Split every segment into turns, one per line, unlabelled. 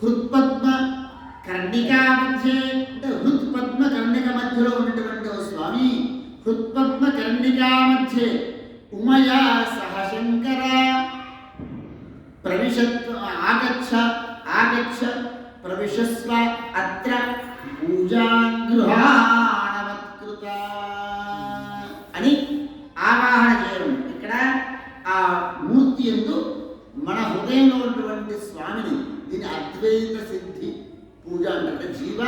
హృత్పద్మ కర్ణికా మధ్య అంటే హృత్పద్మ కర్ణిక మధ్యలో ఉన్నటువంటి ఓ స్వామి హృత్పద్మ కర్ణికా మధ్య ఉమయా సహ శంకర ప్రవిశత్వ ఆగచ్చ ప్రవిశస్వ అత్ర పూజాగృహాణవత్కృత అని ఆవాహన చేయడం. ఇక్కడ ఆ మూర్తి యందు మన హృదయంలో ఉన్నటువంటి స్వామిని, దీని అద్వైత సిద్ధి పూజ అంటే జీవ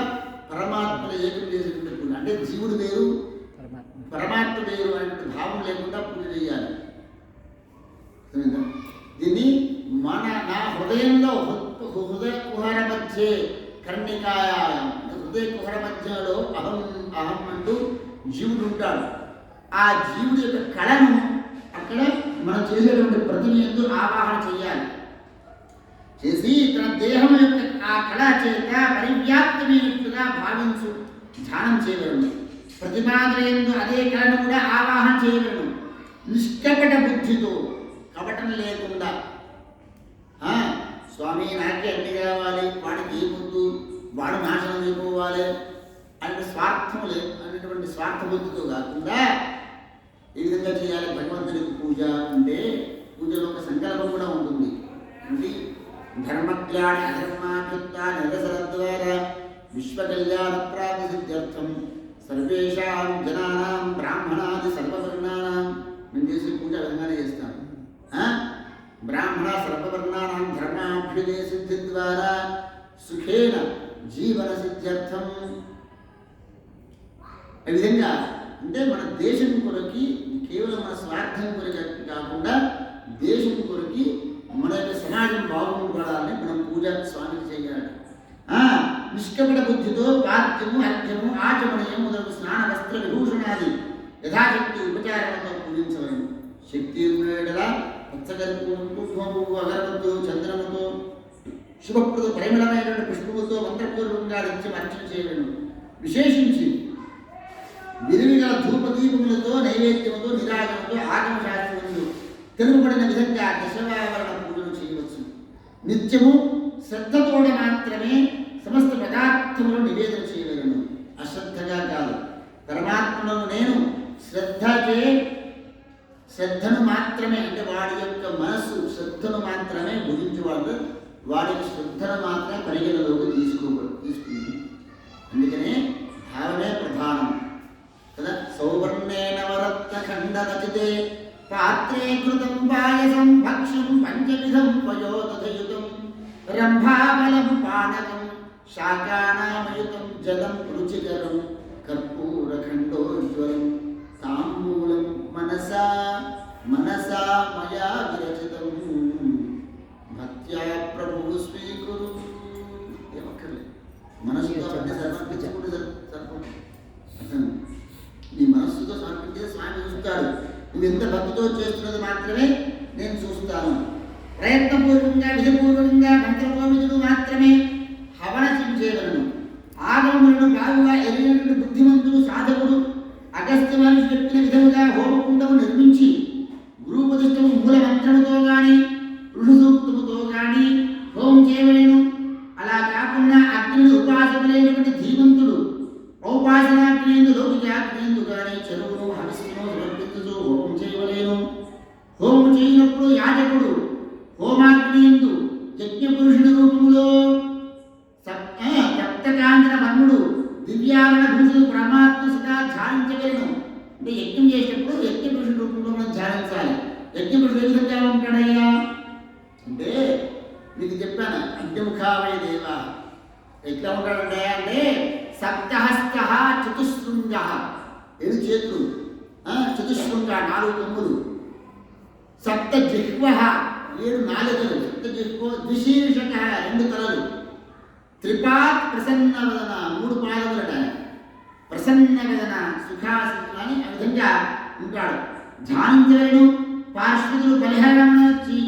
పరమాత్మలు ఏకం చేసేటువంటి పూజ. అంటే జీవుడు వేరు పరమాత్మ వేరు అనేటువంటి భావం లేకుండా పూజ చేయాలి. దీన్ని నా హృదయంలో హృదయ కుహర మధ్య కర్ణికాయాం, హృదయ కుహర మధ్యలో అహం అహం అంటూ జీవుడు ఉంటాడు. ఆ జీవుడి యొక్క కళను అక్కడ మనం చేసేటువంటి ప్రతిమ యందు ఆవాహన చేయాలి. చేసి తన దేహం యొక్క ఆ కళ చేత పరివ్యాప్తమైనట్టుగా భావించు ధ్యానం చేయగలను. ప్రతిమాదయందు అదే కళను కూడా ఆవాహన చేయగలను. నిష్కపట బుద్ధితో, కపటం లేకుండా, స్వామి నాకే అన్ని కావాలి, వాడికి ఏముందు, వాడు నాశనం అయిపోవాలి అంటే అనేటువంటి స్వార్థ బుద్ధితో కాకుండా ఏ విధంగా చేయాలి భగవంతునికి పూజ అంటే పూజలో ఒక సంకల్పం కూడా ఉంటుంది. అంటే ధర్మజ్ఞాన అధర్మాకృత నిరసన ద్వారా విశ్వకళ్యాణ ప్రాప్తి సిద్ధ్యర్థం సర్వేషాం జనానాం బ్రాహ్మణాది సర్వవర్ణానాం, నేను చేసే పూజ విధంగానే చేస్తాను. బ్రాహ్మణ సర్వవర్ణానాం ధర్మాభ్యుదయ సిద్ధి ద్వారా సుఖేన జీవన సిద్ధ్యర్థం. ఈ విధంగా అంటే మన దేశం కొరకి, కేవలం మన స్వార్థం కొరకి కాకుండా దేశం కొరకి మన యొక్క సమాజం బాగుపడాలని మనం పూజ స్వామికి చేయాలి. నిష్కపట బుద్ధితో పాద్యము అర్ఘ్యము ఆచమనీయం మొదలగు స్నాన వస్త్ర విభూషణాది యథాశక్తి ఉపచారాలతో పూజించవలను. శక్తి ఉండేలా పచ్చగరుపు అగరవద్దు చంద్రముతో శుభప్రద పరిమళమైనటువంటి పుష్పముతో మంత్రపూర్వకంగా నిత్యం అర్చన చేయలను. విశేషించి విరివిగా ధూపదీపములతో నైవేద్యముతో నిరాజనతో ఆగమ శాస్త్రములు తెలుపబడిన విధంగా దశవావరణ పూజలు చేయవచ్చు. నిత్యము శ్రద్ధతోడ మాత్రమే సమస్త పదార్థములను నివేదన చేయగలను, అశ్రద్ధగా కాదు. పరమాత్మను నేను శ్రద్ధను మాత్రమే, అంటే వాడి యొక్క మనస్సు శ్రద్ధను మాత్రమే భుజించేవాళ్ళు, వాడికి శ్రద్ధను మాత్రమే పరిగణలోకి తీసుకుంది. అందుకనే భావనే ప్రధానం కదా. సౌవర్ణేన వరత్న ఖండ రచితే పాత్రే కృతం పాయసం భక్ష్యం పంచవిధం వయోదయుతం రంభాబలం పానకం శాకానామయుతం జలం రుచికరం కర్పూరఖండోజ్వలం తాంబూలం మనసా మయా విరచితం భక్త్యా ప్రభువు స్వీకురు. ఏమక్కర్లేదు, మనసుతో అన్ని సమర్పించకుండా సరిపోతుంది. నీ మనస్సుతో సమర్పించే స్వామి చూస్తాడు. నువ్వు ఎంత భక్తితో చేస్తున్నది మాత్రమే నేను చూస్తాను. ప్రయత్నపూర్వకంగా విధిపూర్వకంగా మంత్రకోవిదుడు మాత్రమే హవన చేయగలను. ఆగమములను బాగుగా ఎరిగినటువంటి బుద్ధిమంతుడు సాధకుడు అగస్త్య మహర్షి చెప్పిన విధముగా హోమకుండము నిర్మించి గురుపదిష్టము మూల మంత్రముతో గాని ఋషు సూక్తముతో గాని హోమం చేయవలేను. అలా కాకుండా అగ్ని ఉపాసకులైనటువంటి ధీమంతుడు ఔపాసనాగ్నియందు లౌకికాగ్నియందు గాని చెరువును హవిస్సును సమర్పించుతూ హోమం చేయవలేను. హోమం చేయనప్పుడు యాజకుడు హోమాగ్నియందు యజ్ఞపురుషుడి రూపములో సప్తకాంచన వర్ణుడు దివ్యావరణ భూషుడు పరమాత్మ సదా ధ్యానించగలను. అంటే యజ్ఞం చేసేటప్పుడు యజ్ఞపురుషుడి రూపంలో మనం ధ్యానించాలి. యజ్ఞపురుషుడు ఏ విధంగా ఉంటాడయ్యా అంటే మీకు చెప్పాను, అగ్నిముఖావై దేవ ఎట్లా ఉంటాడంటే అంటే సప్తహస్త చతుశృంగ, 7 చేతులు, చతుశృంగ 4 కొమ్ములు, సప్త జిహ్వ 7 నాలుకలు, సప్త జిహ్వ ద్విశీర్షక 2 తలలు, త్రిపాత్ ప్రసన్న వదన 3 పాదములట, ప్రసన్న వదన సుఖాసన అని ఆ విధంగా ఉంటాడు. ధ్యానించలేను. పార్శ్వదులు బలిహరణి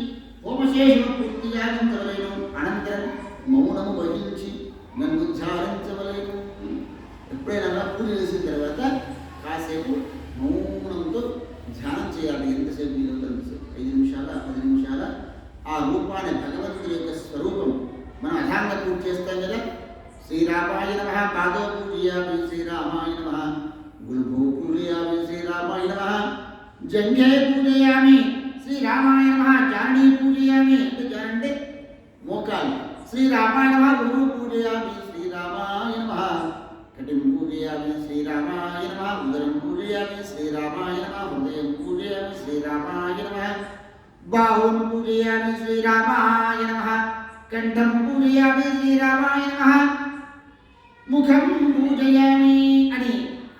హోమశేషము పూర్తిగా ఉంచవలేను. అనంతరం మౌనము వహించి నన్ను ధ్యానించవలేను. ఎప్పుడైనా పూజ చేసిన తర్వాత కాసేపు మౌనంతో ధ్యానం చేయాలి. ఎంతసేపు వీలవుతుంది అంతసేపు, 5 నిమిషాల 10 నిమిషాల ఆ రూపాన్ని, భగవంతుడి యొక్క స్వరూపం మనం అథాంగ పూజ చేస్తాం కదా. శ్రీరామాయ నమః పాదో పూజయామి శ్రీరామాయ నమః, గుల్భూ పూజయామి శ్రీరామాయ నమః, జంఘే పూజయామి శ్రీరామాయ నమః, జానీ పూజయామి అంటే జానంటే మోకాలు శ్రీరామాయ నమః, గురు పూజయామి శ్రీరామాయ నమః, కటిం పూజయామి శ్రీరామాయ నమః, ఉదరం పూజయామి శ్రీరామాయ నమః, హృదయం పూజయామి శ్రీరామాయ నమః, బాహుం పూజయామి శ్రీరామాయ నమః, కంఠం పూజయామి శ్రీరామాయ నమః, ముఖం పూజయామి అని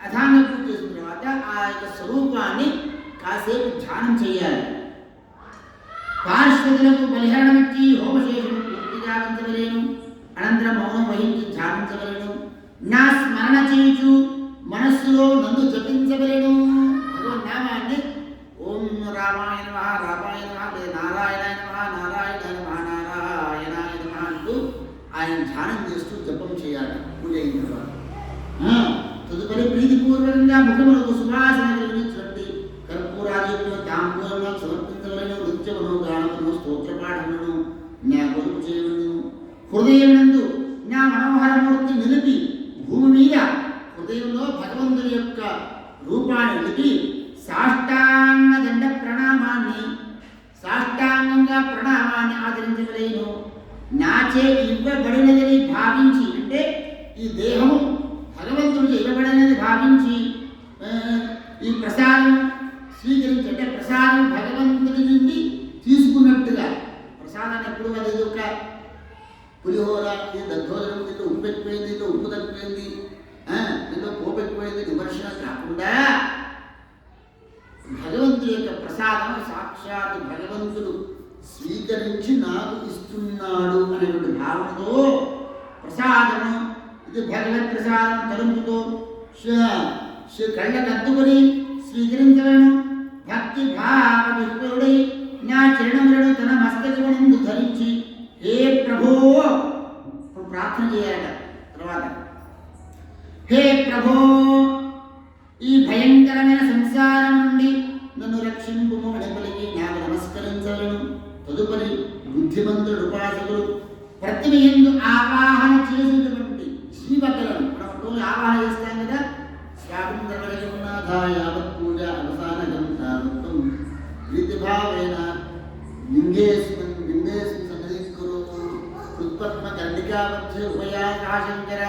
అధాంగ పూజ చేసిన తర్వాత ఆ యొక్క స్వరూపాన్ని కాసేపు ధ్యానం చేయాలి. పార్శ్వతులకు బలిహరణం ఇచ్చి హోమశేషుడు పూర్తిగా ఉంచవలేను. అనంతరం మౌనం వహించి ధ్యానించవలేను. నా స్మరణ చేయుచు మనస్సులో నన్ను జపించవలేను. భగవన్నామాన్ని ఓం రామాయ నమః రామాయ నమః లేదా నారాయణాయ నమః నారాయణాయ నమః నారాయణాయ నమః అంటూ ఆయన ధ్యానం చేస్తూ జపం చేయాలి పూజ అయిన తర్వాత. తదుపరి ప్రీతిపూర్వకంగా ముఖములకు సువాసన కలిగించినట్టు కర్పూరాదిత్యం తాంబూలంలో సమర్పించవలను. నృత్యమును గానమును స్తోత్రపాఠములను నా కొలుపు చేయవలను. హృదయమునందు నా మనోహరమూర్తి నిలిపి భూమి మీద హృదయంలో భగవంతుని యొక్క రూపాన్ని నిలిపి సాష్టాంగ దండ ప్రణామాన్ని సాష్టాంగంగా ప్రణామాన్ని ఆచరించవలేను. నాచే ఇవ్వబడినదని భావించి అంటే ఈ దేహము భగవంతుడికి ఇవ్వబడినది భావించి ఈ ప్రసాదం స్వీకరించి అంటే ప్రసాదం భగవంతుడి నుండి తీసుకున్నట్టుగా. ప్రసాదాన్ని ఎప్పుడు అది ఒక పులిహోర దద్దోజనం దీంట్లో ఉప్పు ఎక్కువైంది, దీంట్లో ఉప్పు తగ్గిపోయింది, దీంట్లో పోపు ఎక్కువైంది విమర్శన కాకుండా భగవంతుడి యొక్క ప్రసాదం సాక్షాత్ భగవంతుడు స్వీకరించి నాకు ఇస్తున్నాడు అనేటువంటి భావనతో ప్రసాదము ఇది భగవత్ ప్రసాదం తలుపుతో కళ్ళకు అద్దుకొని స్వీకరించలను. భక్తి భావ విహ్వలుడై నా చరణములను తన మస్తకమునందు ధరించి హే ప్రభో ప్రార్థన చేయాలట. తర్వాత హే ప్రభో ఈ భయంకరమైన సంసారం నుండి నన్ను రక్షింపుము అని పలికి నాకు నమస్కరించలను. తదుపరి బుద్ధిమంతుడు ఉపాసకులు ప్రతిమ యందు ఆవాహన చేసినటువంటి జీవకలను మనం ఆవాహన చేస్తాం కదా. శ్రావంతరజగన్నాథ యావత్ పూజ అవసానకం మొత్తం ప్రీతిభావేన లింగేస్మిన్ సన్నిధిస్కురు కృత్పద్మ కర్ణికావధ్య ఉభయాకాశంకర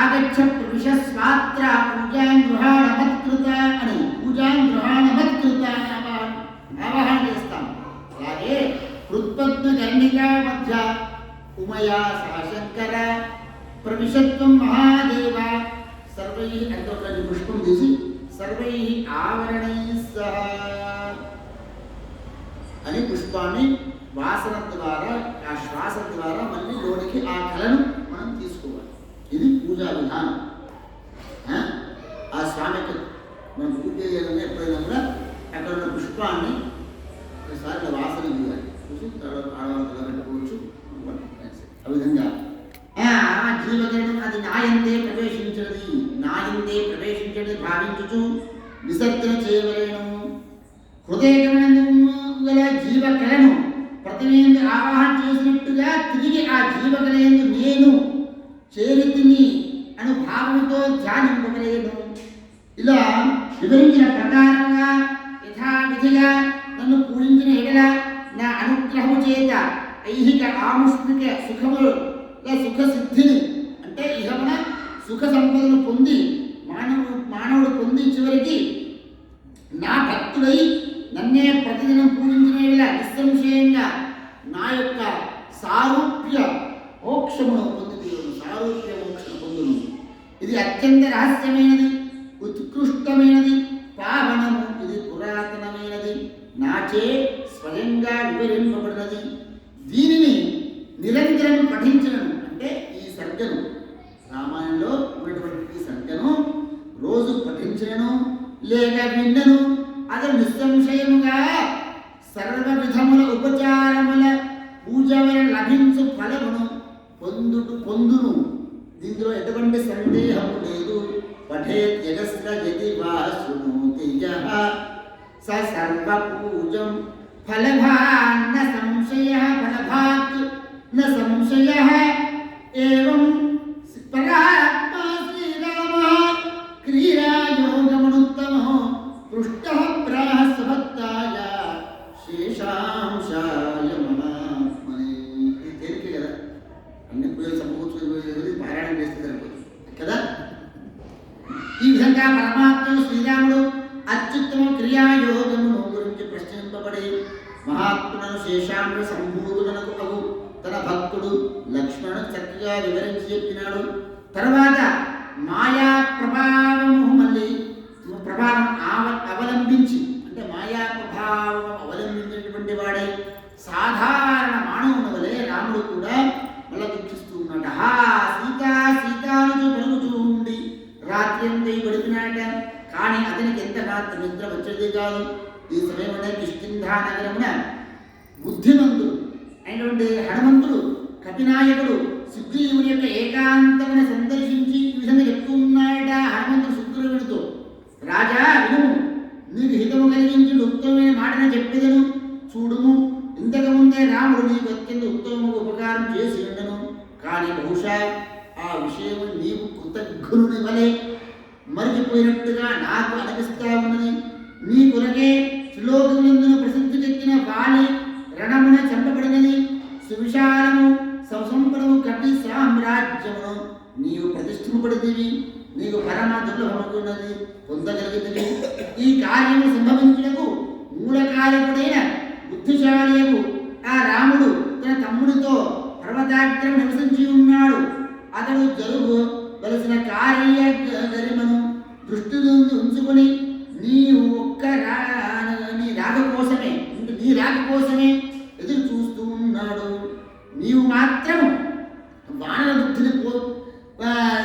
ఆగచ్చ ప్రవిశ స్వాత్ర పూజాం గృహాణమత్కృత అని పూజాం గృహాణమత్కృత ఆవాహన చేస్తాం. అలాగే కృత్పద్మ కర్ణికా మధ్య ఉమయా సహశంకర ప్రవిశత్వం మహాదేవ సర్వై అంటే ఒక పుష్పం తీసి సర్వై ఆవరణై సహ అని పుష్పాన్ని వాసన ద్వారా ఆ శ్వాస ద్వారా మళ్ళీ లోనికి ఆ కళను మనం తీసుకోవాలి. ఇది పూజా విధానం. ఆ స్వామికి మనం పూజ చేయాలని ఎప్పుడైనా కూడా అక్కడ ఉన్న పుష్పాన్ని ఒకసారి వాసన చేయాలి. చూసి తర్వాత ఆడవాళ్ళ పెట్టుకోవచ్చు. ఆ విధంగా జీవగణం అది నాయందే ప్రవేశించడది భావించుచు విసర్జన చేయవలేను. హృదయగమనందు గల జీవకళను ప్రతిమేందు ఆవాహన చేసినట్టుగా తిరిగి ఆ జీవకళయందు నేను చేరితిని అను భావంతో ధ్యానింపవలేను. ఇలా వివరించిన ప్రకారంగా యథావిధిగా నన్ను పూజించిన ఎడల నా అనుగ్రహము చేత ఐహిక ఆముష్మిక సుఖములు సుఖ సిద్ధిని అంటే ఇహమున సుఖ సంపదను పొంది మానవుడు పొంది చివరికి నా భక్తుడై నన్నే ప్రతిదినం పూజించిన నిస్సంశయంగా నా యొక్క సారూప్య మోక్షమును పొందును. ఇది అత్యంత రహస్యమైనది, ఉత్కృష్టమైనది, పావనము, ఇది పురాతనమైనది, నాచే స్వయంగా వివరింపబడినది. దీనిని నిరంతరం పఠించను అంటే ఈ సర్గను రామాయణంలో ఉన్నటువంటి ఈ సర్గను రోజు పఠించను లేక విన్నను అది నిస్సంశయముగా సర్వ విధముల ఉపచారముల పూజ వలన లభించు ఫలమును పొందును. దీంట్లో ఎటువంటి సందేహము లేదు. పఠేత్ యగస్ర యది వా శృణోతి యః స సర్వ పూజం ఫలభాన్న సంశయ ఫలభాత్ न संशयः एवं परात्मा श्रीरामः क्रियायोगमनुत्तमः पृष्टः प्राह सभक्ताय शेषांशाय महात्मने. ఇది తేలికే కదా, అన్ని పూజలు సమకూర్చుకుని పారాయణం చేస్తే సరిపోతుంది కదా. ఈ విధంగా పరమాత్మ శ్రీరాముడు అత్యుత్తమ క్రియాయోగమును గురించి ప్రశ్నింపబడి మహాత్ములను శేషాంశ సంభూతులకు అగు తన భక్తుడు లక్ష్మణుడు చక్కగా వివరించి చెప్పినాడు. తర్వాత మాయా ప్రభావము మళ్ళీ ప్రభావం అవలంబించి, అంటే మాయా ప్రభావం అవలంబించినటువంటి వాడే సాధారణ మానవుని వలె రాముడు కూడా మళ్ళీ దీక్షిస్తూ ఉన్నాడు. సీతా సీతాను పలుకుతూ ఉండి రాత్రి అంతా గడిపినాట. కానీ అతనికి ఎంత మాత్రం నిద్ర వచ్చేది కాదు. ఈ సమయంలో కిష్కింధా నగరమున బుద్ధిమంతుడు అయినటువంటి హనుమంతుడు కపినాయకుడు సుగ్రీవుని యొక్క ఏకాంతమును సందర్శించి ఈ విధంగా చెప్తూ ఉన్నాడట. హనుమంతుడు సుగ్రీవునితో, రాజా వినుము, నీకు హితము కలిగించి ఉత్తమమైన మాటను చెప్పేదను చూడుము. ఇంతకుముందే రాముడు నీకు అత్యంత ఉత్తమము ఉపకారం చేసి ఉండను. కానీ బహుశా ఆ విషయం నీవు కృతజ్ఞుని వలె మరిచిపోయినట్టుగా నాకు అనిపిస్తా ఉన్నది. నీ కొరకే త్రిలోకములందున ప్రసిద్ధి చెక్కిన వాలి రణమున చంపబడినది. సువిశాలము ససంపదము కపి సామ్రాజ్యమును నీవు ప్రతిష్ఠింపబడితివి. నీకు పరమ దుర్లభమగున్నది పొందగలిగితివి. ఈ కార్యము సంభవించుటకు మూలకారకుడైన బుద్ధిశాలియకు ఆ రాముడు తన తమ్ముడితో పర్వతాగ్రం నివసించి ఉన్నాడు. అతడు జరుగవలసిన కార్య గరిమను దృష్టిలో ఉంచుకొని నీవు నీ రాక కోసమే ఎదురు చూస్తూ ఉన్నాడు. నీవు మాత్రం వానర బుద్ధిని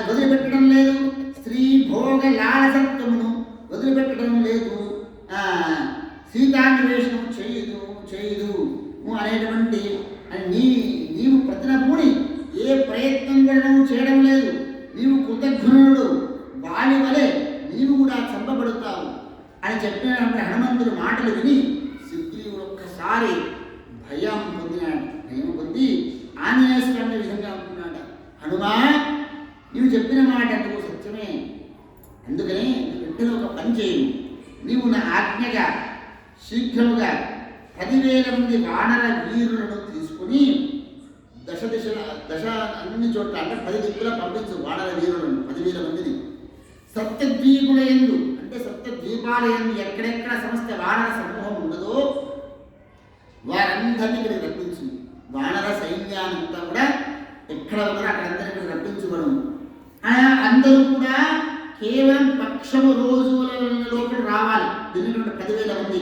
వదిలిపెట్టడం లేదు, స్త్రీ భోగ లాలసత్వమును వదిలిపెట్టడం లేదు, సీతాన్వేషణం చేయదు అనేటువంటి నీవు ప్రతినపుని ఏ ప్రయత్నం కూడా చేయడం లేదు. నీవు కృతజ్ఞుడు వాలి వలె నీవు కూడా చంపబడుతావు అని చెప్పిన హనుమంతుడి మాటలు విని సుగ్రీవుడు ఒక్కసారి భయం పొందినాడు. భయం పొంది ఆంజనేయ స్వామి విధంగా ఉంటున్నాడు. హనుమా, నీవు చెప్పిన మాట అందుకు సత్యమే. అందుకని వెంటనే ఒక పని చేయు. నీవు నా ఆజ్ఞగా శీఘ్రముగా 10,000 మంది వానర వీరులను తీసుకుని దశ అన్ని చోట్ల అంటే 10 దిక్కులా పంపించు వానర వీరులను 10,000 మందిని. సప్తద్వీపుల యందు అంటే సప్తద్వీపాల యందు ఎక్కడెక్కడ సమస్త వానర సమూహం ఉన్నదో వారందరినీ ఇక్కడ రప్పించు. వానర సైన్యానంతా కూడా ఎక్కడ ఉన్నారో అక్కడందరినీ రప్పించబడు. అందరూ కూడా కేవలం పక్షము రోజుల లోపల రావాలి. దీనిలో 10,000 మంది.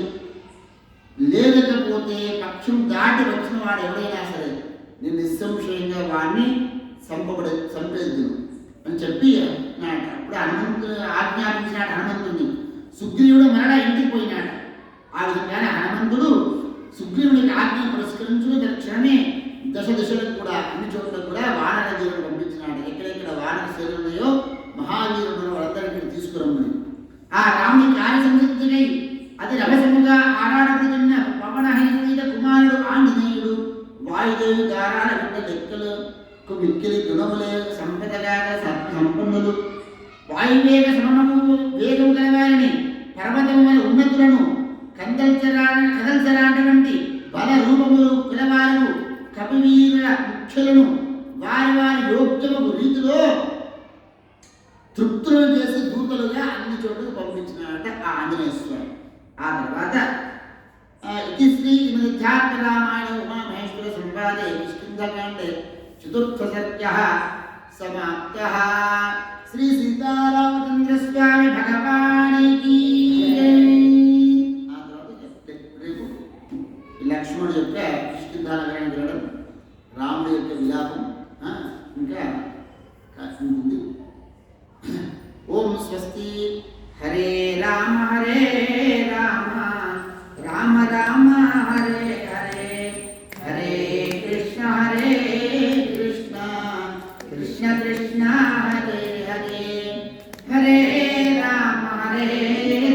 లేకపోతే పక్షం దాటి వచ్చిన వాడు ఎవరైనా సరే నేను నిస్సంశయంగా వాడిని చంపేద్దును అని చెప్పి అన్నాడు. అప్పుడు హనుమంతుడు ఆజ్ఞాపించినాడు హనుమంతుడిని. సుగ్రీవుడు మరలా ఇంటికి పోయినాడు. ఆ విధంగానే హనుమంతుడు సుగ్రీవుడికి ఆజ్ఞ పురస్కరించుకుని క్షణమే దశలకు కూడా అన్ని చోట్ల కూడా వానర వీరుడు పంపించినాడు. ఎక్కడెక్కడ వానర సేనలు ఉన్నాయో మహావీరుడు వాళ్ళందరికీ తీసుకురమ్మని. ఆ రాముని కార్య సంసిద్ధికై అది రహస్యముగా ఆరాడబడుతున్న పవనహైన కుమారుడు ఆంజనేయుడు వాయుదేవి గారాల బిడ్డ లెక్కలకు మిక్కిలి గుణములే సంపదగాక సంపన్నులు వాయువేగ సమమము వేగం గలవారిని పర్వతముల ఉన్నతులను కదల్చరాటువంటి బల రూపములు కులవారు కపివీరుల ముఖ్యులను వారి యోగ్యము రీతిలో తృప్తులు చేసి దూతలుగా అన్ని చోట్లకు పంపించినాట ఆ ఆంజనేయ స్వామి. ఆ తర్వాత ఇది శ్రీ అధ్యాత్మ రామాయణ ఉమామహేశ్వర సంవాదే కిష్కింధకాండే చతుర్థ సర్గః సమాప్తః. శ్రీ సీతారామచంద్ర స్వామి భగవానికి. ఆ తర్వాత రేపు లక్ష్మణుడు యొక్క కిష్కింధా నగరానికి వెళ్ళడం, రాముడి యొక్క విలాపం, ఇంకా ఉంది. ఓం స్వస్తి. హరే రామ రామ రామ హరే హరే, హరే కృష్ణ కృష్ణ కృష్ణ హరే హరే, హరే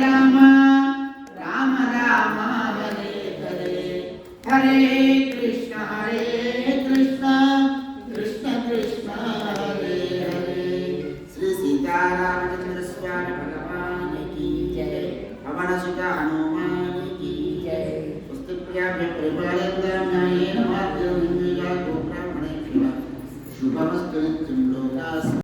రామ రామ రామ హరే హరే, హరే కృష్ణ కృష్ణ सीतारामचंद्र स्वामी भगवान की जय। पवन सुत हनुमान की जय। पुस्तक प्रिया परिपालयन्त